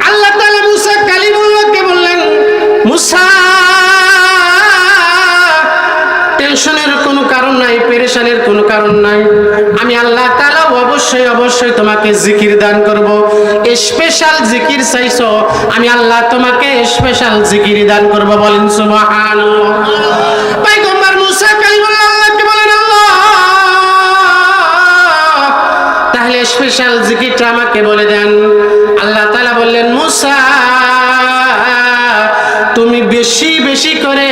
আল্লাহ তাআলা মুসা কালিমুল্লাহকে বললেন, মুসা টেনশনের কোনো কারণ নাই, পেরেশানির কোনো কারণ নাই। আমি আল্লাহ তাআলা অবশ্যই অবশ্যই তোমাকে জিকির দান করব। স্পেশাল জিকির চাইছো, আমি আল্লাহ তোমাকে স্পেশাল জিকির দান করব। বলেন সুবহানাল্লাহ। পয়গম্বর মুসা কালিমুল্লাহ আল্লাহকে বলেন, আল্লাহ তাহলে স্পেশাল জিকিরটা আমাকে বলে দেন। আল্লাহ তাআলা বললেন, মুসা তুমি বেশি বেশি করে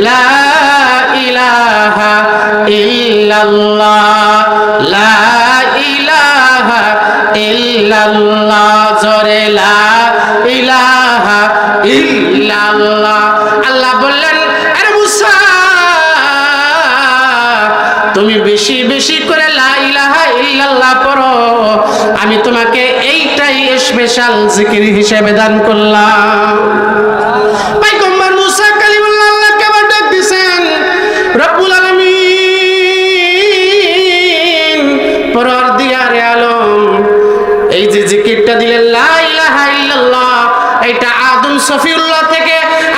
লা ইলাহা ইল্লাল্লাহ, লা ইলাহা ইল্লাল্লাহ, জোরে লা ইলাহা ইল্লাল্লাহ। আল্লাহ বললেন, আরে মুসা তুমি বেশি বেশি করে লা ইলাহা ইল্লাল্লাহ পড়ো, আমি তোমাকে এইটাই স্পেশাল জিকির হিসেবে দান করলাম। পয়গম্বর মুসা কালিমুল্লাহ আল্লাহকে আবার ডাক দিয়েছেন, রব্বুল আলামিন পরওয়ারদিগারে আলম, এই যে জিকিরটা দিলেন লা ইলাহা ইল্লাল্লাহ, এটা আদম সফিউল্লাহ থেকে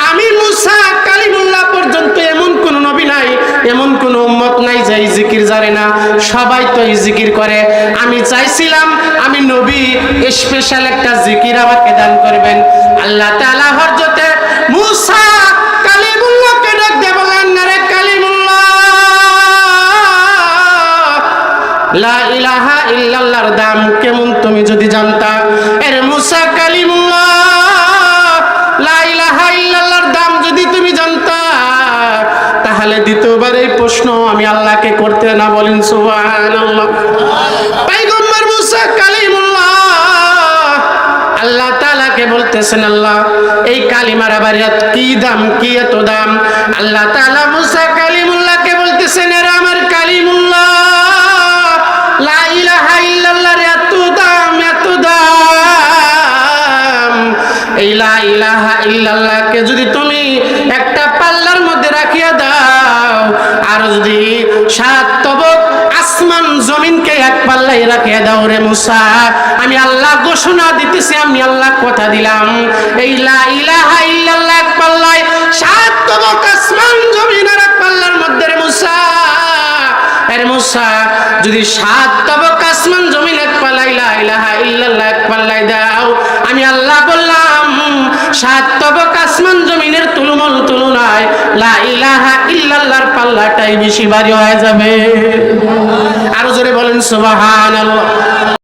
আমি মুসা কালিমুল্লাহ পর্যন্ত এমন কোন নবী নাই, এমন কোন উম্মত নাই যে এই জিকির জানে না। সবাই তো এই জিকির করে। আমি চাইছিলাম আমি নবী স্পেশাল একটা জিকির আমাকে দান করবেন। আল্লাহ তাআলা হযরতে মুসা কালিমুল্লাহকে ডাক দিয়ে বলেন, আরে কালিমুল্লাহ, লা ইলাহা ইল্লাল্লাহর দাম কেমন তুমি যদি জানতা। এর মুসা কালিমুল্লাহ, লা ইলাহা ইল্লাল্লাহর দাম যদি তুমি জানতা, তাহলে দ্বিতীয়বার এই প্রশ্ন আমি আল্লাহকে করতে না। বলেন সুবহানাল্লাহ। পয়গম্বর মুসা কালিমুল্লাহ আল্লাহ তাআলাকে বলতেছেন, আল্লাহ এই কালিমার আবার কি দাম, কি এত দাম? আল্লাহ তাআলা মুসা কালিমুল্লাহকে বলতেছেন, এরা আমার কালিমুল্লাহ, লা ইলাহা ইল্লাল্লাহর এত দাম, এত দাম। এই লা ইলাহা ইল্লাল্লাহকে যদি তুমি একটা পাল্লার মধ্যে রাখিয়া দাও, আর যদি 7 তবক আসমান জমিনকে এক পাল্লায় রাখিয়া দাও রে মুসা, আমি আল্লাহ ঘোষণা দিতেছি, আমি আল্লাহ কথা দিলাম, এই লা ইলাহা ইল্লাল্লাহ এক পাল্লায় 7 তবক আসমান জমিনের এক পাল্লার মধ্যে রে মুসা, আরে মুসা যদি 7 তবক আসমান জমিন এক পাল্লায় লা ইলাহা ইল্লাল্লাহ এক পাল্লায় দাও, আমি আল্লাহ বললাম 7 তবক আসমান জমিনের তুলনায় লা ইলাহা ইল্লাল্লাহর পাল্লাটাই বেশি ভারী হয়ে যাবে। আরো জোরে বলেন সুবহানাল্লাহ।